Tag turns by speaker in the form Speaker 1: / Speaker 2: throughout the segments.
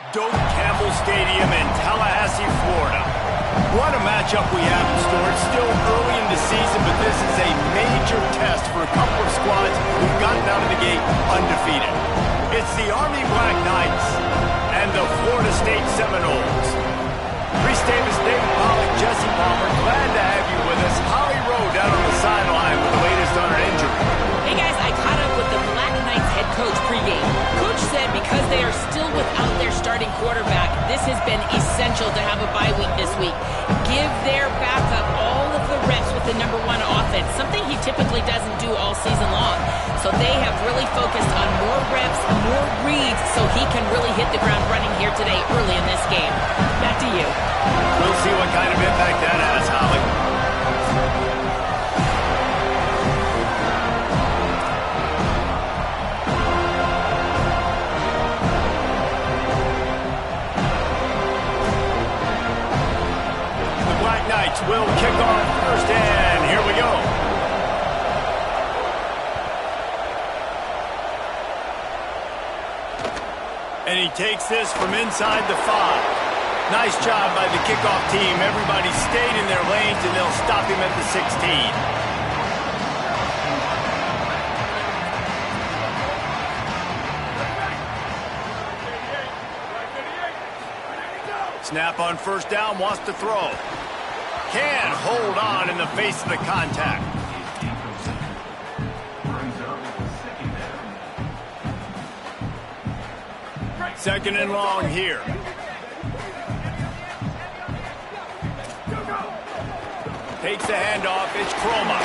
Speaker 1: Doak Campbell Stadium in Tallahassee, Florida. What a matchup we have in store. It's still early in the season, but this is a major test for a couple of squads who've gotten out of the gate undefeated. It's the Army Black Knights and the Florida State Seminoles. Reese Davis, David Pollack, Jesse Palmer, glad to have you with us. Holly Rowe down on the sideline with the latest on her injury.
Speaker 2: Hey guys, I caught up with the Black Knights head coach pregame. Coach said because they are still without their starting quarterback, this has been essential to have a bye week this week. Give their backup all of the reps with the #1 offense, something he typically doesn't do all season long. So they have really focused on more reps, more reads, so he can really hit the ground running here today early in this game. Back to you.
Speaker 1: We'll see what kind of impact that has, Holly. Knights will kick off first, and here we go. And he takes this from inside the 5. Nice job by the kickoff team. Everybody stayed in their lanes, and they'll stop him at the 16. Snap on first down, wants to throw. Can hold on in the face of the contact. Second and long here. Takes the handoff. It's Kroma.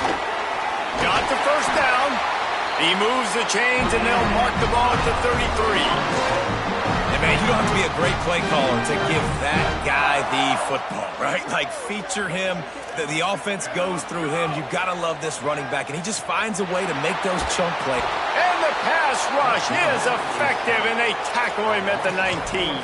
Speaker 1: Got the first down. He moves the chains, and they'll mark the ball at the 33.
Speaker 3: Yeah, man, you don't have to be a great play caller to give that guy the football, right? Like, feature him. The offense goes through him. You've got to love this running back, and he just finds a way to make those chunk plays.
Speaker 1: And the pass rush is effective, and they tackle him at the 19.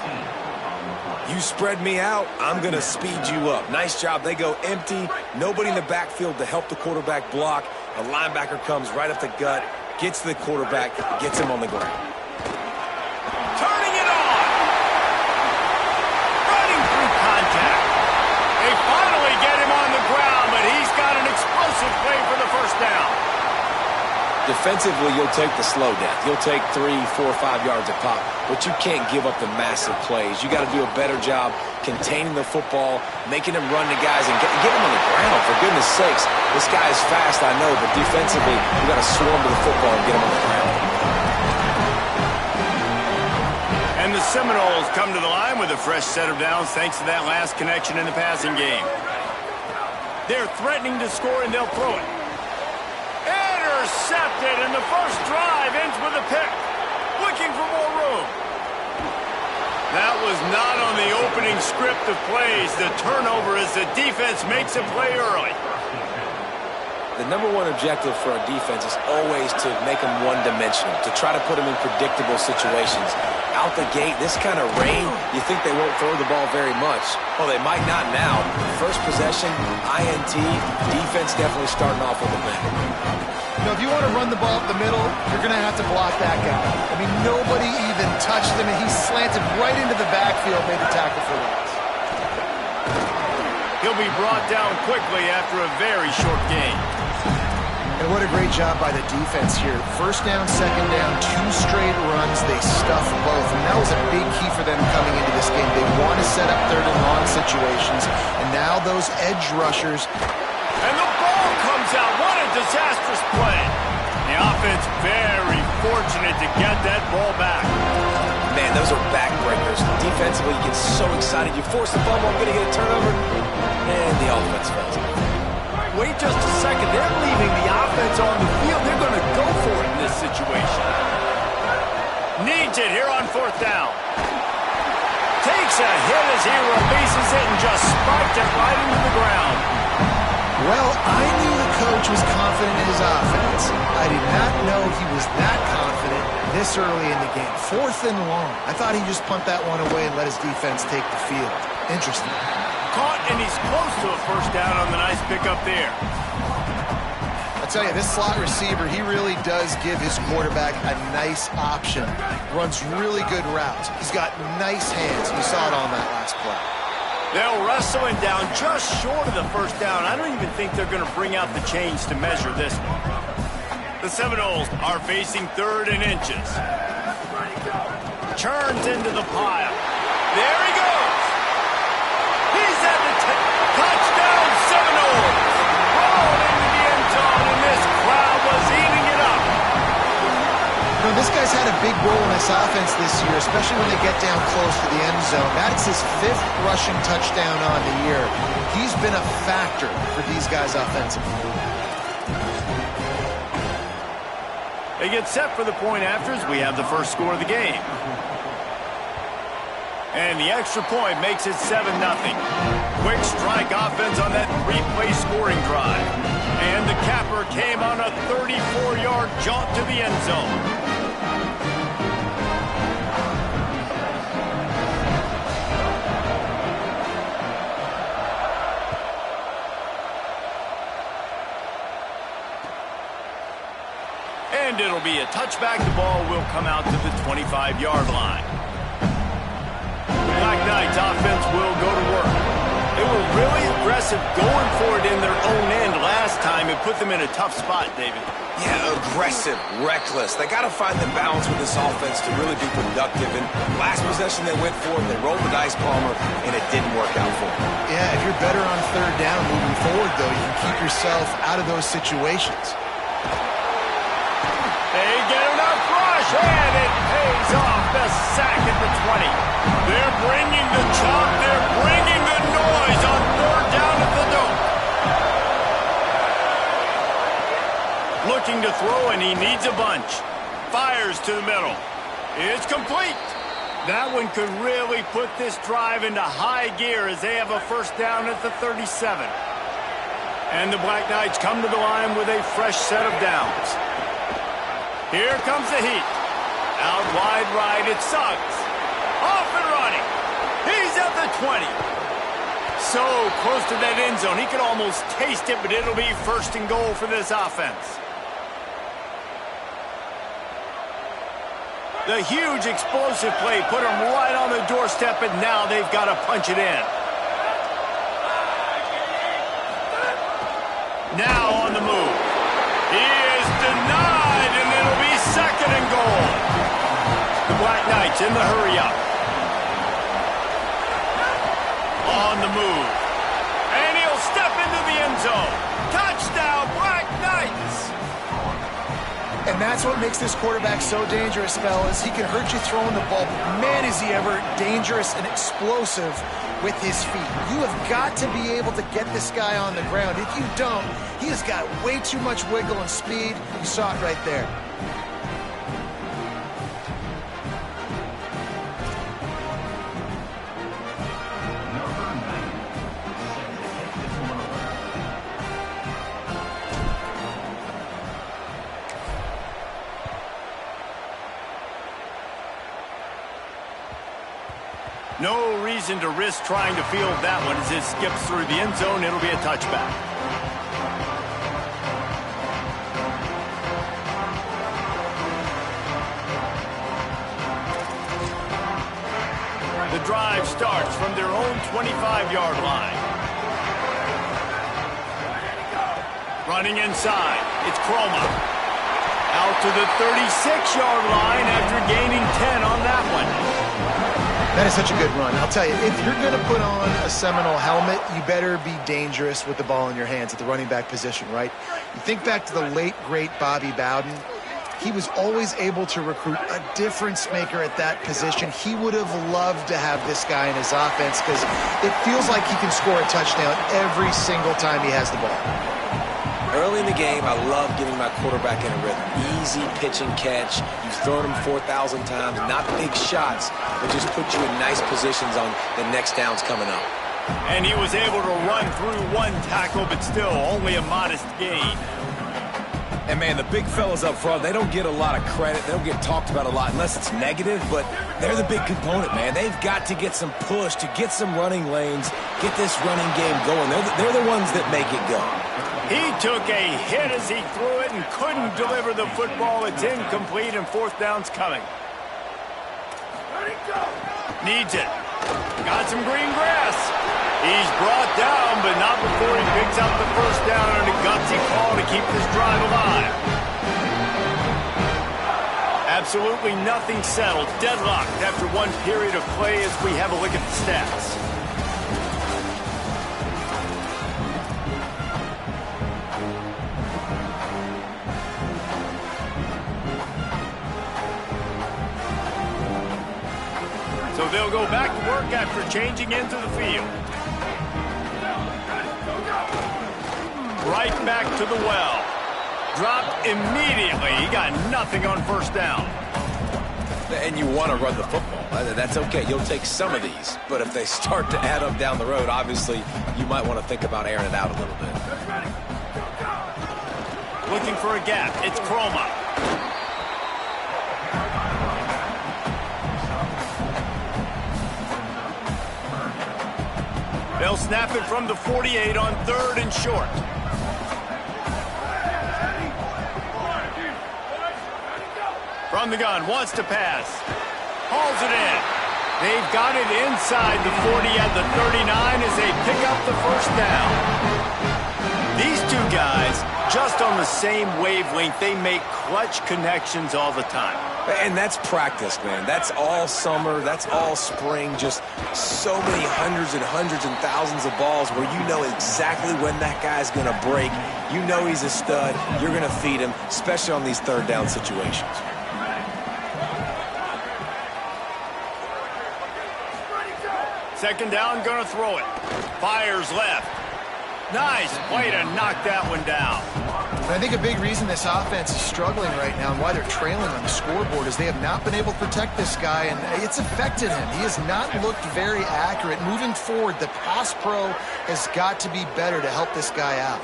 Speaker 4: You spread me out, I'm going to speed you up. Nice job. They go empty. Nobody in the backfield to help the quarterback block. A linebacker comes right up the gut, gets to the quarterback, gets him on the ground.
Speaker 1: Turning it on. Running through contact. They finally get him on the ground, but he's got an explosive play for the first down.
Speaker 4: Defensively, you'll take the slow down. You'll take 3, 4, 5 yards a pop, but you can't give up the massive plays. You got to do a better job containing the football, making him run to guys, and get him on the ground, for goodness sakes. This guy is fast, I know, but defensively, you got to swarm to the football and get him on the ground.
Speaker 1: And the Seminoles come to the line with a fresh set of downs thanks to that last connection in the passing game. They're threatening to score, and they'll throw it. Intercepted, and the first drive ends with a pick. Looking for more room. That was not on the opening script of plays. The turnover as the defense makes a play early.
Speaker 4: The number one objective for a defense is always to make them one-dimensional, to try to put them in predictable situations. Out the gate, this kind of rain, you think they won't throw the ball very much. Well, they might not now. First possession, INT, defense definitely starting off with a bang.
Speaker 5: You know, if you want to run the ball up the middle, you're going to have to block that guy. I mean, nobody even touched him, and he slanted right into the backfield, made the tackle for loss.
Speaker 1: He'll be brought down quickly after a very short game.
Speaker 5: And what a great job by the defense here. First down, second down, 2 straight runs. They stuffed both, and that was a big key for them coming into this game. They want to set up third and long situations, and now those edge rushers.
Speaker 1: And the ball comes out. What a disastrous play. The offense very fortunate to get that ball back.
Speaker 4: Man, those are backbreakers. Defensively, you get so excited. You force the fumble, I'm going to get a turnover, and the offense fails.
Speaker 1: Wait just a second. They're leaving the offense on the field. They're going to go for it in this situation. Needs it here on fourth down. Takes a hit as he releases it and just spiked it right into the ground.
Speaker 5: Well, I knew the coach was confident in his offense. I did not know he was that confident this early in the game. Fourth and long. I thought he'd just punt that one away and let his defense take the field. Interesting.
Speaker 1: Caught, and he's close to a first down on the nice pickup there.
Speaker 5: I tell you, this slot receiver, he really does give his quarterback a nice option. Runs really good routes. He's got nice hands. You saw it on that last play.
Speaker 1: They'll wrestle him down just short of the first down. I don't even think they're going to bring out the chains to measure this one. The Seminoles are facing third and inches. Churns into the pile. There he goes. He's at the touchdown, Seminoles. Rolled into the end zone, and this crowd was eating it up.
Speaker 5: You know, this guy's had a big role in this offense this year, especially when they get down close to the end zone. That's his 5th rushing touchdown on the year. He's been a factor for these guys offensively.
Speaker 1: They get set for the point after as we have the first score of the game. And the extra point makes it 7-0. Quick strike offense on that 3-play scoring drive. And the capper came on a 34-yard jaunt to the end zone. And it'll be a touchback. The ball will come out to the 25-yard line. The Black Knights offense will go to work. They were really aggressive going for it in their own end last time and put them in a tough spot, David.
Speaker 4: Yeah, aggressive, reckless. They got to find the balance with this offense to really be productive. And last possession they went for it, they rolled the dice, Palmer, and it didn't work out for them.
Speaker 5: Yeah, if you're better on third down moving forward, though, you can keep yourself out of those situations.
Speaker 1: They get enough rush, and it pays off. The sack at the 20. They're bringing the chop. They're bringing the noise on 3rd down at the dome. Looking to throw, and he needs a bunch. Fires to the middle. It's complete. That one could really put this drive into high gear as they have a 1st down at the 37. And the Black Knights come to the line with a fresh set of downs. Here comes the heat. Out wide right, it's Suggs. Off and running. He's at the 20. So close to that end zone. He could almost taste it, but it'll be 1st and goal for this offense. The huge explosive play put them right on the doorstep, and now they've got to punch it in. Now on the move. He is denied, and it'll be 2nd and goal. The Black Knights in the hurry-up. On the move. And he'll step into the end zone. Touchdown, Black Knights!
Speaker 5: And that's what makes this quarterback so dangerous, fellas. He can hurt you throwing the ball, but man, is he ever dangerous and explosive with his feet. You have got to be able to get this guy on the ground. If you don't, he has got way too much wiggle and speed. You saw it right there.
Speaker 1: No reason to risk trying to field that one as it skips through the end zone. It'll be a touchback. The drive starts from their own 25-yard line. Running inside, it's Croma. Out to the 36-yard line after gaining 10 on that one.
Speaker 5: That is such a good run. I'll tell you, if you're going to put on a Seminole helmet, you better be dangerous with the ball in your hands at the running back position, right? You think back to the late, great Bobby Bowden. He was always able to recruit a difference maker at that position. He would have loved to have this guy in his offense because it feels like he can score a touchdown every single time he has the ball.
Speaker 4: Early in the game, I love getting my quarterback in a rhythm. Easy pitch and catch. You've thrown him 4,000 times. Not big shots, but just put you in nice positions on the next downs coming up.
Speaker 1: And he was able to run through one tackle, but still only a modest gain.
Speaker 3: And, man, the big fellas up front, they don't get a lot of credit. They don't get talked about a lot unless it's negative, but they're the big component, man. They've got to get some push, to get some running lanes, get this running game going. They're the ones that make it go.
Speaker 1: He took a hit as he threw it and couldn't deliver the football. It's incomplete, and 4th down's coming. Needs it. Got some green grass. He's brought down, but not before he picks up the 1st down and a gutsy call to keep this drive alive. Absolutely nothing settled. Deadlocked after one period of play as we have a look at the stats. So they'll go back to work after changing into the field. Right back to the well. Dropped immediately. He got nothing on 1st down.
Speaker 4: And you want to run the football. That's okay. You'll take some of these. But if they start to add up down the road, obviously, you might want to think about airing it out a little bit.
Speaker 1: Looking for a gap. It's Croma. They'll snap it from the 48 on 3rd and short. From the gun, wants to pass. Hauls it in. They've got it inside the 40 at the 39 as they pick up the 1st down. These two guys, just on the same wavelength, they make clutch connections all the time.
Speaker 4: And that's practice, man. That's all summer. That's all spring. Just so many hundreds and thousands of balls where you know exactly when that guy's going to break. You know he's a stud. You're going to feed him, especially on these 3rd down situations.
Speaker 1: Second down, gonna throw it. Fires left. Nice play to knock that one down.
Speaker 5: And I think a big reason this offense is struggling right now and why they're trailing on the scoreboard is they have not been able to protect this guy, and it's affected him. He has not looked very accurate. Moving forward, the pass pro has got to be better to help this guy out.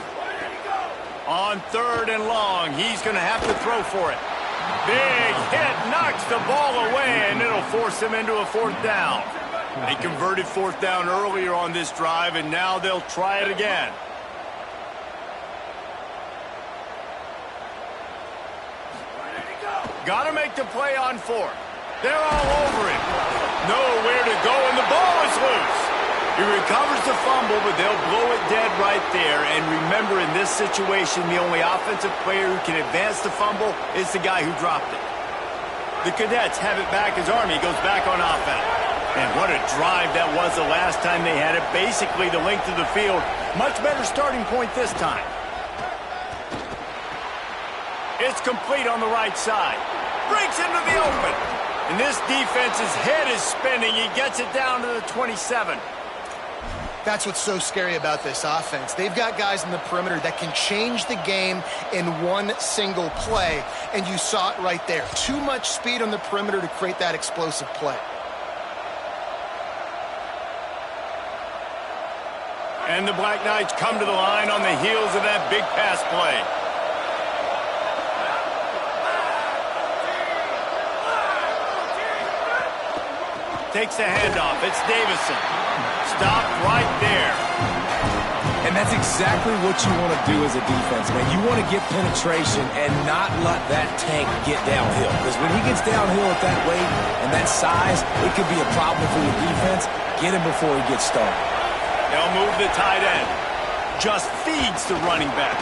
Speaker 1: On 3rd and long, he's going to have to throw for it. Big hit, knocks the ball away, and it'll force him into a 4th down. They converted 4th down earlier on this drive, and now they'll try it again. Got to make the play on 4th. They're all over it. Nowhere to go, and the ball is loose. He recovers the fumble, but they'll blow it dead right there. And remember, in this situation, the only offensive player who can advance the fumble is the guy who dropped it. The Cadets have it back as Army goes back on offense. And what a drive that was the last time they had it. Basically the length of the field. Much better starting point this time. It's complete on the right side. Breaks into the open. And this defense's head is spinning. He gets it down to the 27.
Speaker 5: That's what's so scary about this offense. They've got guys in the perimeter that can change the game in one single play, and you saw it right there. Too much speed on the perimeter to create that explosive play.
Speaker 1: And the Black Knights come to the line on the heels of that big pass play. Takes the handoff. It's Davison. Stopped right there.
Speaker 3: And that's exactly what you want to do as a defense, man. You want to get penetration and not let that tank get downhill. Because when he gets downhill at that weight and that size, it could be a problem for your defense. Get him before he gets started.
Speaker 1: They'll move the tight end. Just feeds the running back.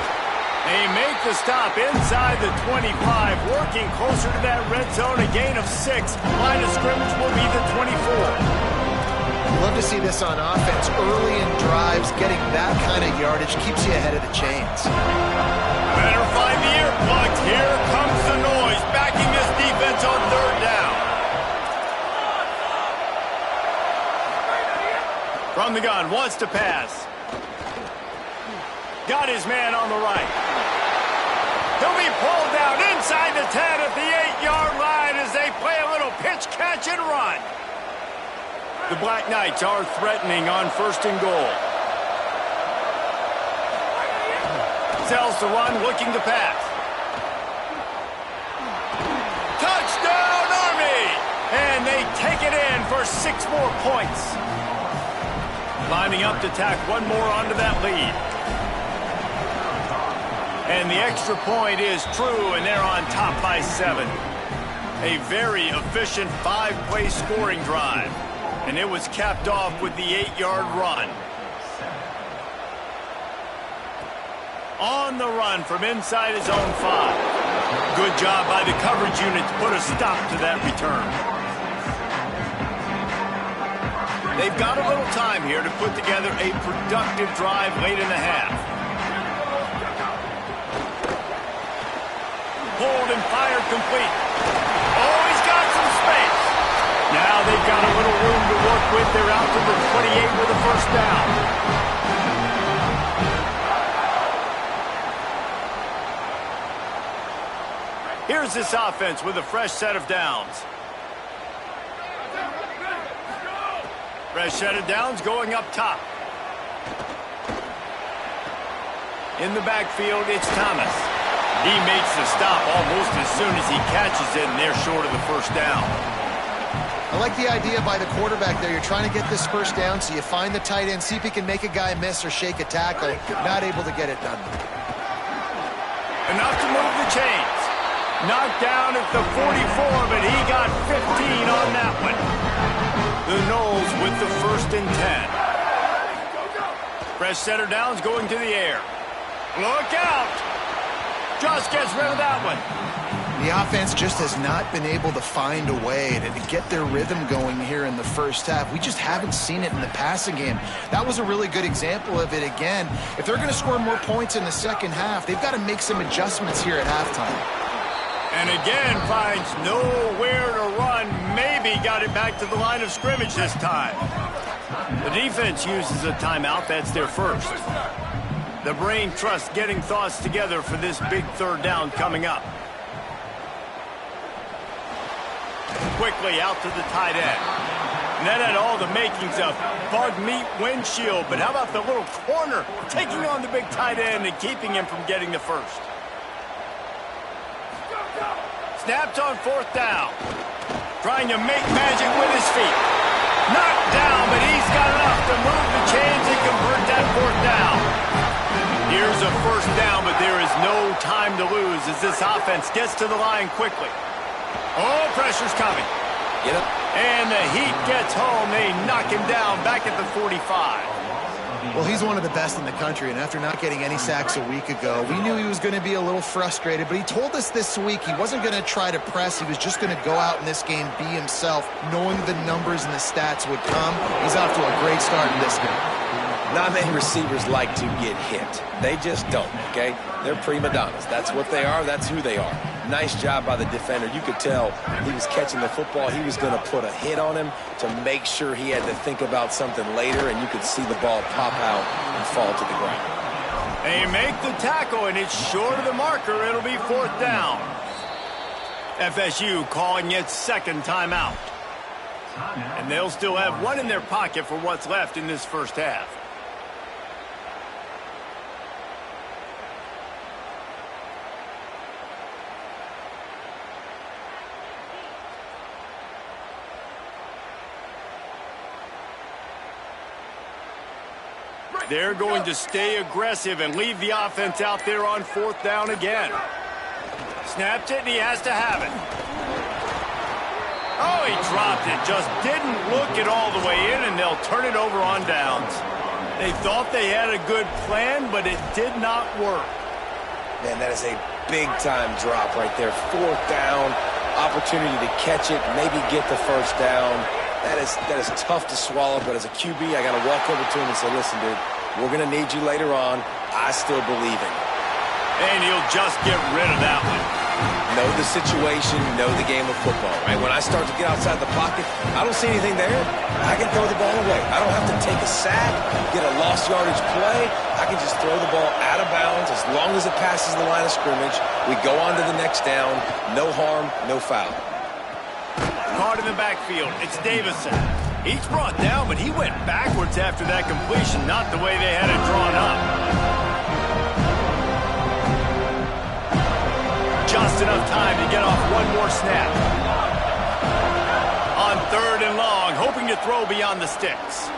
Speaker 1: They make the stop inside the 25, working closer to that red zone, a gain of 6. Line of scrimmage will be the 24.
Speaker 5: Love to see this on offense. Early in drives, getting that kind of yardage keeps you ahead of the chains.
Speaker 1: Better find the earplugs. Here comes the noise, backing this defense on 3rd down. From the gun, wants to pass. Got his man on the right. He'll be pulled down inside the 10 at the 8-yard line as they play a little pitch, catch, and run. The Black Knights are threatening on 1st and goal. Sells the run, looking to pass. Touchdown, Army! And they take it in for 6 more points. Lining up to tack one more onto that lead. And the extra point is true, and they're on top by 7. A very efficient 5-play scoring drive. And it was capped off with the 8-yard run. On the run from inside his own 5. Good job by the coverage unit to put a stop to that return. They've got a little time here to put together a productive drive late in the half. Pulled and fired complete. Oh, he's got some space. Now they've got a little room to work with. They're out to the 28 with a 1st down. Here's this offense with a fresh set of downs. Fresh set of downs going up top. In the backfield, it's Thomas. He makes the stop almost as soon as he catches it, and they're short of the 1st down.
Speaker 5: I like the idea by the quarterback there. You're trying to get this 1st down, so you find the tight end, see if he can make a guy miss or shake a tackle. Not able to get it done.
Speaker 1: Enough to move the chains. Knocked down at the 44, but he got 15 on that one. The Noles with the 1st and 10. Fresh set of downs going to the air. Look out! Just gets rid of that one.
Speaker 5: The offense just has not been able to find a way to get their rhythm going here in the 1st half. We just haven't seen it in the passing game. That was a really good example of it again. If they're going to score more points in the 2nd half, they've got to make some adjustments here at halftime.
Speaker 1: And again, finds nowhere to run. Maybe got it back to the line of scrimmage this time. The defense uses a timeout. That's their first. The brain trust getting thoughts together for this big third down coming up. Quickly out to the tight end. And that had all the makings of bug meat windshield. But how about the little corner taking on the big tight end and keeping him from getting the first? Snapped on fourth down. Trying to make magic with his feet. Knocked down, but he's got enough to move the chains and convert that fourth down. Here's a first down, but there is no time to lose as this offense gets to the line quickly. Oh, pressure's coming.
Speaker 4: Get up.
Speaker 1: And the Heat gets home. They knock him down back at the 45.
Speaker 5: Well, he's one of the best in the country, and after not getting any sacks a week ago, we knew he was going to be a little frustrated, but he told us this week he wasn't going to try to press. He was just going to go out in this game, be himself, knowing the numbers and the stats would come. He's off to a great start in this game.
Speaker 4: Not many receivers like to get hit. They just don't, okay? They're prima donnas. That's what they are. That's who they are. Nice job by the defender. You could tell he was catching the football. He was going to put a hit on him to make sure he had to think about something later, and you could see the ball pop out and fall to the ground.
Speaker 1: They make the tackle, and it's short of the marker. It'll be fourth down. FSU calling its second timeout. And they'll still have one in their pocket for what's left in this first half. They're going to stay aggressive and leave the offense out there on fourth down again. Snapped it, and he has to have it. Oh, he dropped it. Just didn't look it all the way in, and they'll turn it over on downs. They thought they had a good plan, but it did not work.
Speaker 4: Man, that is a big-time drop right there. Fourth down, opportunity to catch it, maybe get the first down. That is tough to swallow, but as a QB, I got to walk over to him and say, listen, dude, we're going to need you later on. I still believe in you.
Speaker 1: And he'll just get rid of that one.
Speaker 4: Know the situation, know the game of football, right? When I start to get outside the pocket, I don't see anything there. I can throw the ball away. I don't have to take a sack, get a lost yardage play. I can just throw the ball out of bounds as long as it passes the line of scrimmage. We go on to the next down. No harm, no foul.
Speaker 1: Caught in the backfield. It's Davison. He's brought down, but he went backwards after that completion, not the way they had it drawn up. Just enough time to get off one more snap. On third and long, hoping to throw beyond the sticks.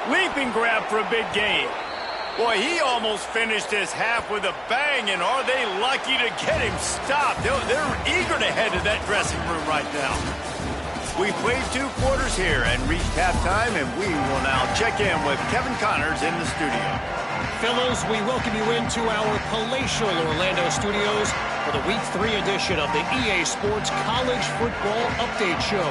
Speaker 1: Leaping grab for a big gain. Boy, he almost finished this half with a bang, and are they lucky to get him stopped? They're eager to head to that dressing room right now. We played 2 quarters here and reached halftime, and we will now check in with Kevin Connors in the studio.
Speaker 6: Fellows, we welcome you into our palatial Orlando studios for the Week 3 edition of the EA Sports College Football Update Show.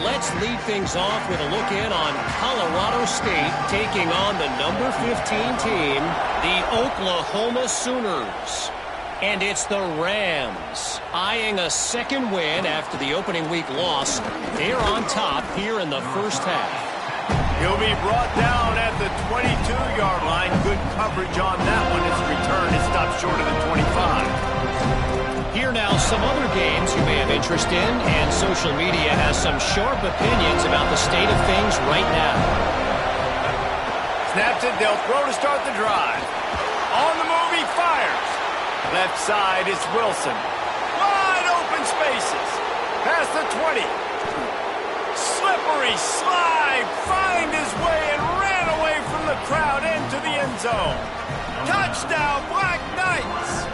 Speaker 6: Let's lead things off with a look in on Colorado State taking on the number 15 team, the Oklahoma Sooners. And it's the Rams, eyeing a second win after the opening week loss. They're on top here in the first half.
Speaker 1: He'll be brought down at the 22-yard line. Good coverage on that one. His return is stopped short of the 25.
Speaker 6: Here now some other games you may have interest in, and social media has some sharp opinions about the state of things right now.
Speaker 1: Snaps it, they'll throw to start the drive. On the move, he fires. Left side, it's Wilson. Wide open spaces. Past the 20. Slippery slide. Find his way and ran away from the crowd into the end zone. Touchdown, Black Knights.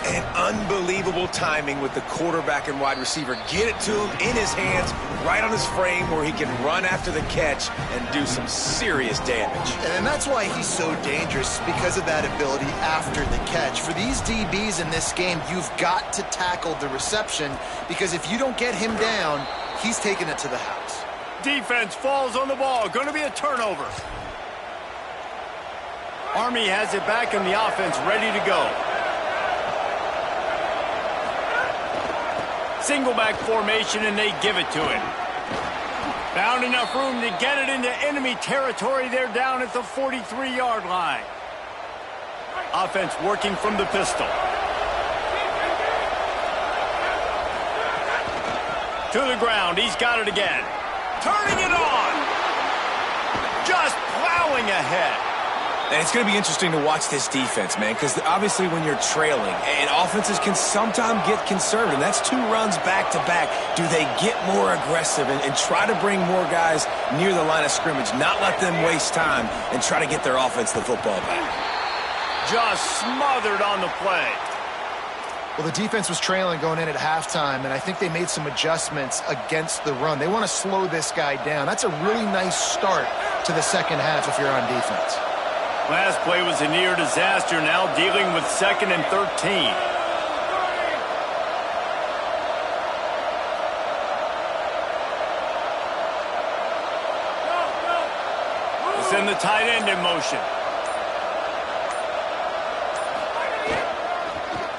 Speaker 4: And unbelievable timing with the quarterback and wide receiver. Get it to him in his hands, right on his frame where he can run after the catch and do some serious damage.
Speaker 5: And that's why he's so dangerous, because of that ability after the catch. For these DBs in this game, you've got to tackle the reception, because if you don't get him down, he's taking it to the house.
Speaker 1: Defense falls on the ball. Going to be a turnover. Army has it back and the offense ready to go. Single back formation, and they give it to him. Found enough room to get it into enemy territory. They're down at the 43-yard line. Offense working from the pistol. To the ground. He's got it again. Turning it on. Just plowing ahead.
Speaker 3: And it's going to be interesting to watch this defense, man, because obviously when you're trailing, and offenses can sometimes get conservative. That's 2 runs back-to-back. Do they get more aggressive and try to bring more guys near the line of scrimmage, not let them waste time, and try to get their offense the football back?
Speaker 1: Just smothered on the play.
Speaker 5: Well, the defense was trailing going in at halftime, and I think they made some adjustments against the run. They want to slow this guy down. That's a really nice start to the second half if you're on defense.
Speaker 1: Last play was a near disaster, now dealing with 2nd and 13. Send the tight end in motion.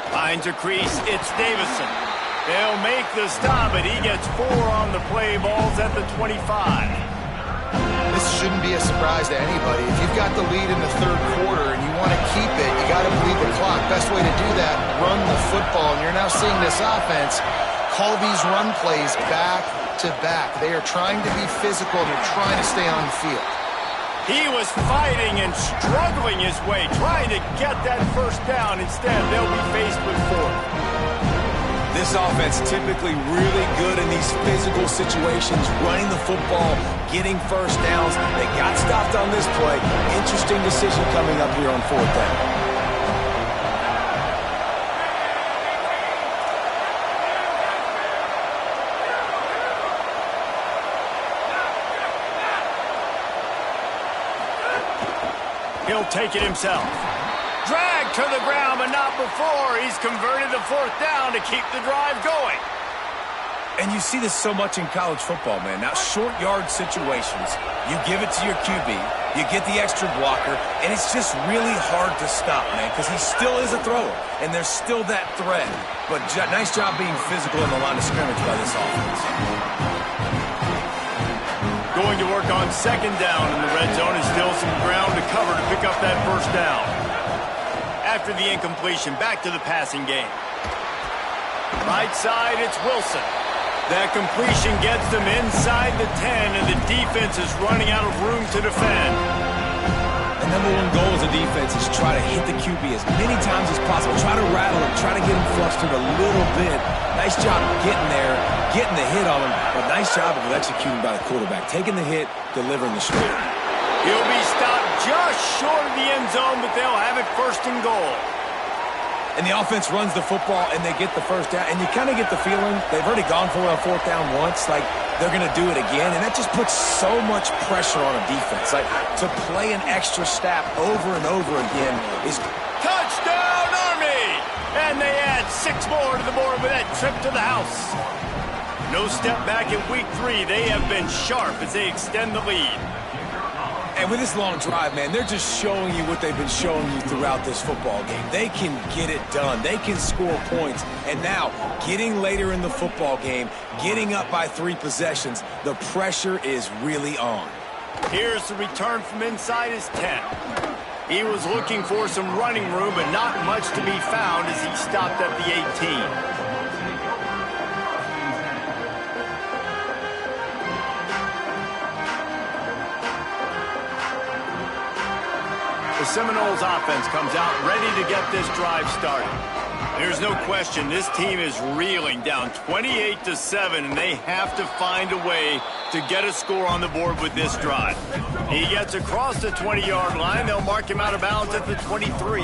Speaker 1: Finds a crease, it's Davison. They'll make the stop, but he gets 4 on the play. Ball's at the 25.
Speaker 5: This shouldn't be a surprise to anybody. If you've got the lead in the third quarter and you want to keep it, you got to bleed the clock. Best way to do that, run the football. And you're now seeing this offense call these run plays back to back. They are trying to be physical. They're trying to stay on the field.
Speaker 1: He was fighting and struggling his way, trying to get that first down. Instead, they'll be faced with 4th.
Speaker 3: This offense typically really good in these physical situations, running the football, getting first downs. They got stopped on this play. Interesting decision coming up here on 4th down.
Speaker 1: He'll take it himself. Drag to the ground, but not before. He's converted the 4th down to keep the drive going.
Speaker 3: And you see this so much in college football, man. Now, short yard situations, you give it to your QB, you get the extra blocker, and it's just really hard to stop, man, because he still is a thrower, and there's still that threat. But nice job being physical in the line of scrimmage by this offense.
Speaker 1: Going to work on 2nd down in the red zone, and still some ground to cover to pick up that first down. After the incompletion, back to the passing game. Right side, it's Wilson. That completion gets them inside the 10, and the defense is running out of room to defend.
Speaker 3: The number 1 goal as a defense is try to hit the QB as many times as possible. Try to rattle him, try to get him flustered a little bit. Nice job getting there, getting the hit on him, but nice job of executing by the quarterback. Taking the hit, delivering the strike.
Speaker 1: He'll be stopped just short of the end zone, but they'll have it 1st and goal.
Speaker 3: And the offense runs the football, and they get the first down. And you kind of get the feeling they've already gone for it on 4th down once. Like, they're going to do it again. And that just puts so much pressure on a defense. Like, to play an extra snap over and over again is...
Speaker 1: Touchdown, Army! And they add 6 more to the board with that trip to the house. No step back in week 3. They have been sharp as they extend the lead.
Speaker 3: And with this long drive, man, they're just showing you what they've been showing you throughout this football game. They can get it done. They can score points. And now, getting later in the football game, getting up by 3 possessions, the pressure is really on.
Speaker 1: Here's the return from inside his 10. He was looking for some running room, but not much to be found as he stopped at the 18. The Seminoles offense comes out ready to get this drive started. There's no question this team is reeling down 28-7, and they have to find a way to get a score on the board with this drive. He gets across the 20-yard line. They'll mark him out of bounds at the 23.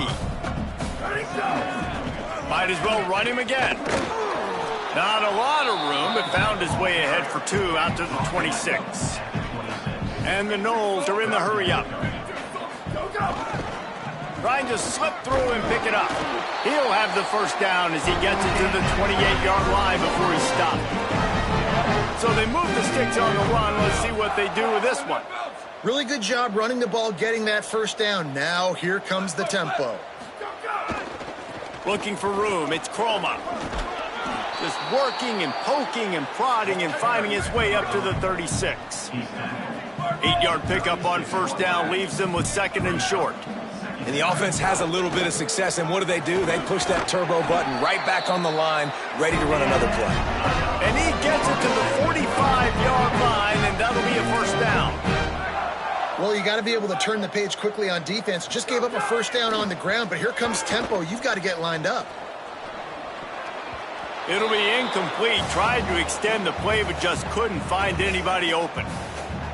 Speaker 1: Might as well run him again. Not a lot of room, but found his way ahead for 2 out to the 26. And the Noles are in the hurry up. Trying to slip through and pick it up. He'll have the first down as he gets it to the 28-yard line before he's stopped. So they move the sticks on the run. Let's see what they do with this one.
Speaker 5: Really good job running the ball, getting that first down. Now here comes the tempo.
Speaker 1: Looking for room. It's Kroma. Just working and poking and prodding and finding his way up to the 36. 8-yard pickup on first down leaves them with 2nd and short.
Speaker 3: And the offense has a little bit of success, and what do? They push that turbo button right back on the line, ready to run another play.
Speaker 1: And he gets it to the 45-yard line, and that'll be a first down.
Speaker 5: Well, you got to be able to turn the page quickly on defense. Just gave up a first down on the ground, but here comes tempo. You've got to get lined up.
Speaker 1: It'll be incomplete. Tried to extend the play, but just couldn't find anybody open.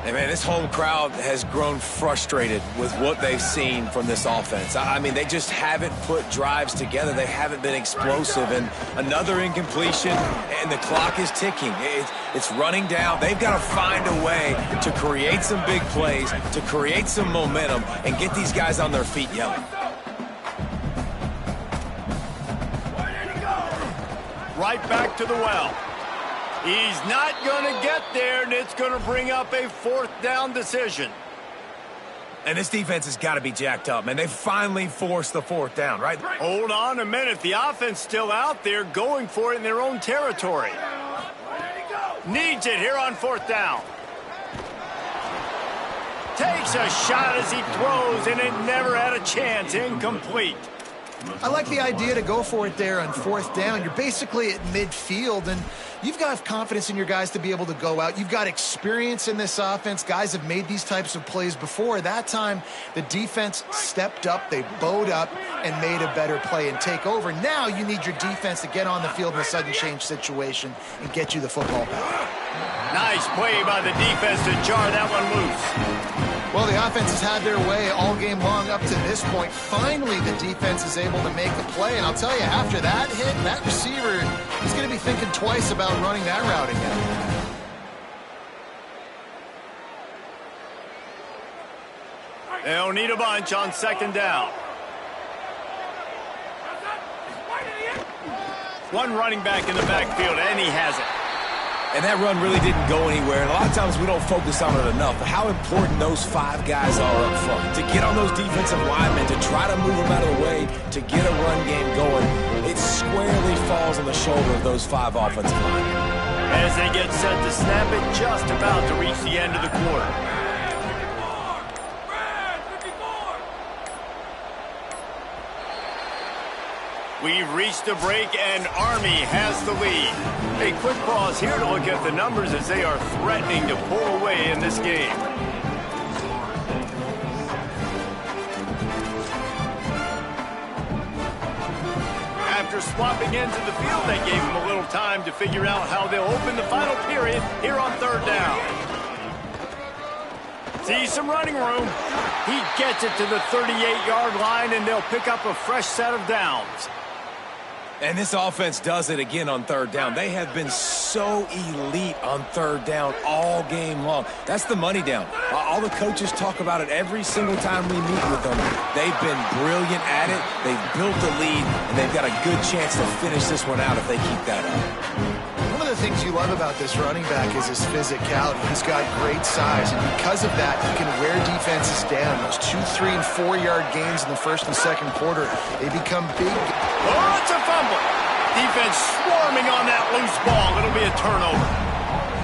Speaker 3: Hey, man, this home crowd has grown frustrated with what they've seen from this offense. I mean, they just haven't put drives together. They haven't been explosive. And another incompletion, and the clock is ticking. It's running down. They've got to find a way to create some big plays, to create some momentum, and get these guys on their feet yelling.
Speaker 1: Right back to the well. He's not going to get there, and it's going to bring up a 4th down decision.
Speaker 3: And this defense has got to be jacked up, man. They finally forced the 4th down, right?
Speaker 1: Hold on a minute. The offense still out there going for it in their own territory. Needs it here on 4th down. Takes a shot as he throws, and it never had a chance. Incomplete.
Speaker 5: I like the idea to go for it there on 4th down. You're basically at midfield, and you've got confidence in your guys to be able to go out. You've got experience in this offense. Guys have made these types of plays before. That time, the defense stepped up, they bowed up, and made a better play and take over. Now you need your defense to get on the field in a sudden change situation and get you the football back.
Speaker 1: Nice play by the defense to jar that one loose.
Speaker 5: Well, the offense has had their way all game long up to this point. Finally, the defense is able to make a play. And I'll tell you, after that hit, that receiver is going to be thinking twice about running that route again.
Speaker 1: They'll need a bunch on 2nd down. One running back in the backfield, and he has it.
Speaker 3: And that run really didn't go anywhere. And a lot of times we don't focus on it enough. But how important those 5 guys are up front. To get on those defensive linemen, to try to move them out of the way, to get a run game going, it squarely falls on the shoulder of those 5 offensive linemen.
Speaker 1: As they get set to snap it, just about to reach the end of the quarter. We've reached the break, and Army has the lead. A quick pause here to look at the numbers as they are threatening to pull away in this game. After swapping into the field, they gave him a little time to figure out how they'll open the final period here on 3rd down. See some running room. He gets it to the 38-yard line, and they'll pick up a fresh set of downs.
Speaker 3: And this offense does it again on 3rd down. They have been so elite on 3rd down all game long. That's the money down. All the coaches talk about it every single time we meet with them. They've been brilliant at it. They've built a lead, and they've got a good chance to finish this one out if they keep that up.
Speaker 5: One of the things you love about this running back is his physicality. He's got great size, and because of that, he can wear defenses down. Those 2-, 3-, and 4-yard gains in the 1st and 2nd quarter, they become big.
Speaker 1: Oh, it's a fumble. Defense swarming on that loose ball. It'll be a turnover.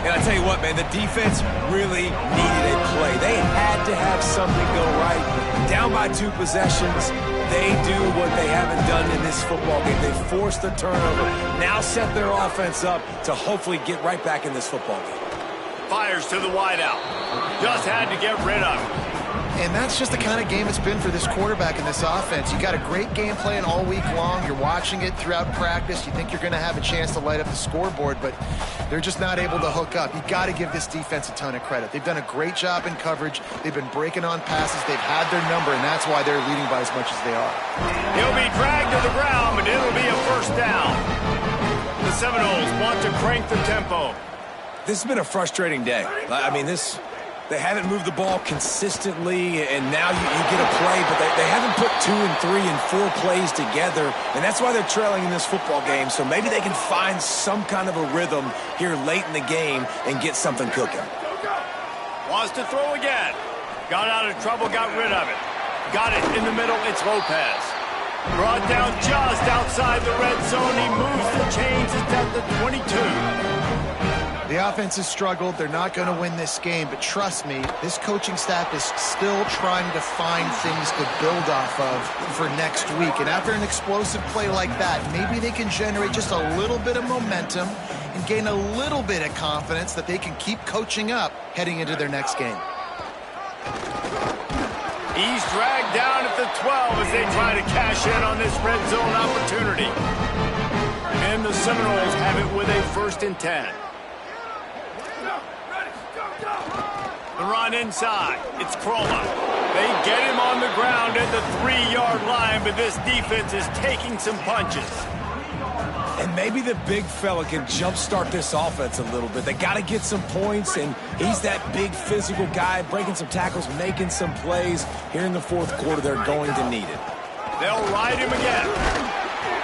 Speaker 3: And I tell you what, man, the defense really needed a play. They had to have something go right. Down by 2 possessions, they do what they haven't done in this football game. They forced the turnover. Now set their offense up to hopefully get right back in this football game.
Speaker 1: Fires to the wideout. Just had to get rid of it.
Speaker 5: And that's just the kind of game it's been for this quarterback in this offense. You got a great game plan all week long. You're watching it throughout practice. You think you're going to have a chance to light up the scoreboard, but they're just not able to hook up. You got to give this defense a ton of credit. They've done a great job in coverage. They've been breaking on passes. They've had their number, and that's why they're leading by as much as they are.
Speaker 1: He'll be dragged to the ground, but it'll be a first down. The Seminoles want to crank the tempo.
Speaker 3: This has been a frustrating day. I mean, they haven't moved the ball consistently, and now you get a play, but they haven't put 2 and 3 and 4 plays together, and that's why they're trailing in this football game. So maybe they can find some kind of a rhythm here late in the game and get something cooking.
Speaker 1: Wants to throw again. Got out of trouble, got rid of it. Got it in the middle, it's Lopez. Brought down just outside the red zone. He moves the chains. It's at the 22.
Speaker 5: The offense has struggled. They're not going to win this game, but trust me, this coaching staff is still trying to find things to build off of for next week. And after an explosive play like that, maybe they can generate just a little bit of momentum and gain a little bit of confidence that they can keep coaching up heading into their next game.
Speaker 1: He's dragged down at the 12 as they try to cash in on this red zone opportunity. And the Seminoles have it with a 1st and 10. The run inside. It's Kroma. They get him on the ground at the 3-yard line, but this defense is taking some punches.
Speaker 3: And maybe the big fella can jumpstart this offense a little bit. They got to get some points, and he's that big physical guy, breaking some tackles, making some plays. Here in the 4th quarter, they're going to need it.
Speaker 1: They'll ride him again.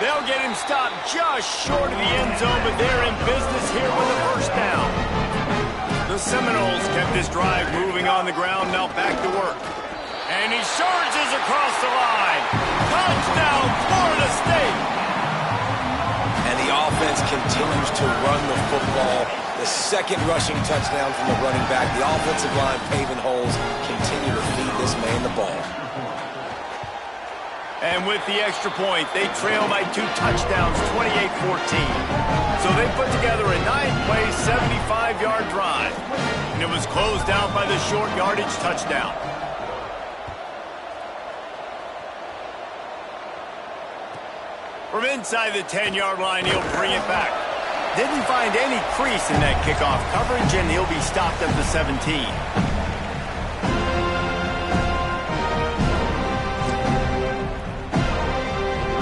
Speaker 1: They'll get him stopped just short of the end zone, but they're in business here with a 1st down. The Seminoles kept this drive moving on the ground, now back to work. And he surges across the line. Touchdown, Florida State!
Speaker 4: And the offense continues to run the football. The 2nd rushing touchdown from the running back. The offensive line paving holes. Continue to feed this man the ball.
Speaker 1: And with the extra point, they trail by 2 touchdowns, 28-14. So they put together a 9-play, 75-yard drive. And it was closed out by the short yardage touchdown. From inside the 10-yard line, he'll bring it back. Didn't find any crease in that kickoff coverage, and he'll be stopped at the 17.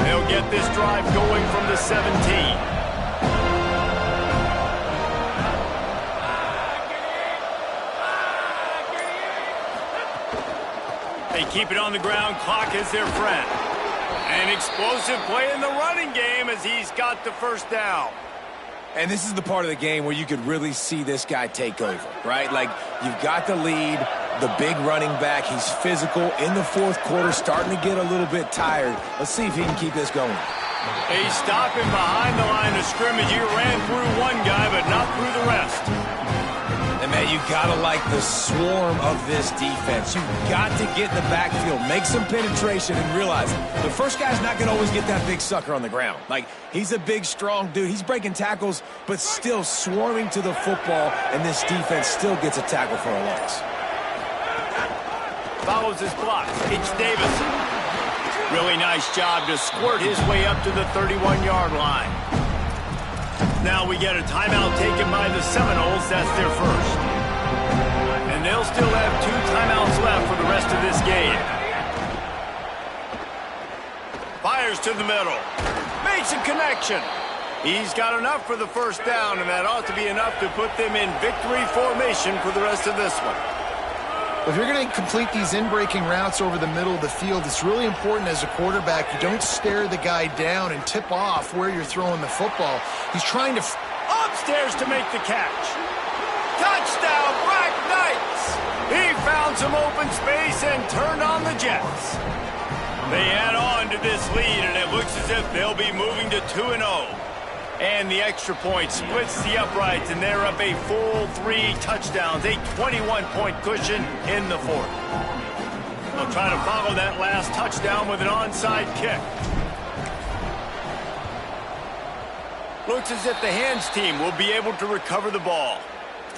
Speaker 1: They'll get this drive going from the 17. They keep it on the ground. Clock is their friend. An explosive play in the running game as he's got the 1st down.
Speaker 3: And this is the part of the game where you could really see this guy take over, right? Like, you've got the lead, the big running back. He's physical in the 4th quarter, starting to get a little bit tired. Let's see if he can keep this going.
Speaker 1: They stop him behind the line of scrimmage. He ran through one guy, but not through the rest.
Speaker 3: And, man, you got to like the swarm of this defense. You've got to get in the backfield, make some penetration, and realize the first guy's not going to always get that big sucker on the ground. Like, he's a big, strong dude. He's breaking tackles, but still swarming to the football, and this defense still gets a tackle for a loss.
Speaker 1: Follows his block. It's Davison. Really nice job to squirt his way up to the 31-yard line. Now we get a timeout taken by the Seminoles. That's their 1st. And they'll still have 2 timeouts left for the rest of this game. Fires to the middle. Makes a connection. He's got enough for the 1st down, and that ought to be enough to put them in victory formation for the rest of this one.
Speaker 5: If you're going to complete these in-breaking routes over the middle of the field, it's really important as a quarterback you don't stare the guy down and tip off where you're throwing the football. He's trying to...
Speaker 1: Upstairs to make the catch. Touchdown, Black Knights! He found some open space and turned on the Jets. They add on to this lead, and it looks as if they'll be moving to 2-0. And the extra point splits the uprights, and they're up a full 3 touchdowns, a 21-point cushion in the 4th. They'll try to follow that last touchdown with an onside kick. Looks as if the hands team will be able to recover the ball.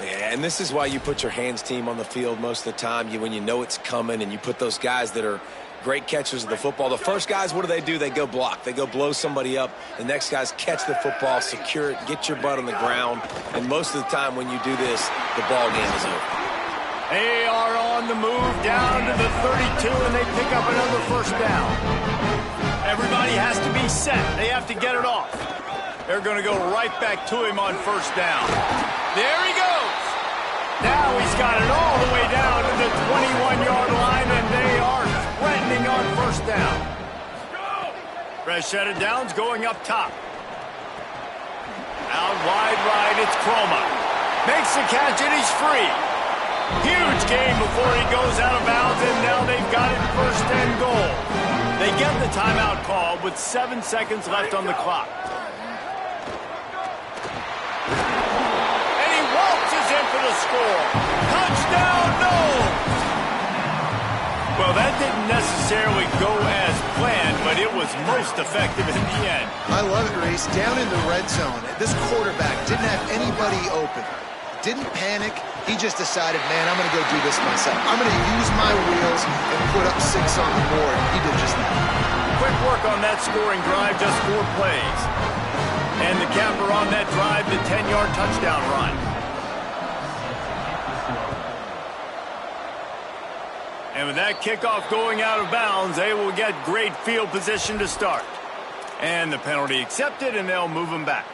Speaker 4: Yeah, and this is why you put your hands team on the field most of the time. When you know it's coming, and you put those guys that are great catchers of the football. The first guys, what do? They go block. They go blow somebody up. The next guys catch the football, secure it, get your butt on the ground. And most of the time when you do this, the ball game is over.
Speaker 1: They are on the move down to the 32, and they pick up another 1st down. Everybody has to be set. They have to get it off. They're going to go right back to him on 1st down. There he goes. Now he's got it all the way down to the 21-yard line, and they are threatening on 1st down. Fresh set of downs going up top. Out wide right, it's Kroma. Makes the catch, and he's free. Huge game before he goes out of bounds, and now they've got it 1st and goal. They get the timeout called with 7 seconds left on the clock. And he waltzes in for the score. Touchdown, no! Well, that didn't necessarily go as planned, but it was most effective in the end.
Speaker 5: I love it, Reese. Down in the red zone, this quarterback didn't have anybody open. Didn't panic. He just decided, man, I'm going to go do this myself. I'm going to use my wheels and put up 6 on the board. He did just that.
Speaker 1: Quick work on that scoring drive, just 4 plays. And the capper on that drive, the 10-yard touchdown run. And with that kickoff going out of bounds, they will get great field position to start. And the penalty accepted, and they'll move them back.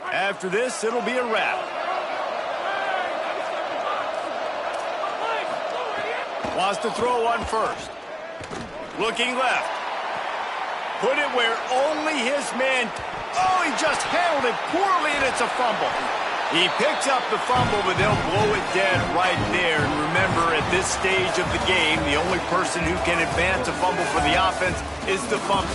Speaker 1: After this, it'll be a wrap. Wants to throw one first. Looking left. Put it where only his man... Oh, he just handled it poorly, and it's a fumble. He picks up the fumble, but they'll blow it dead right there. And remember, at this stage of the game, the only person who can advance a fumble for the offense is the fumbler.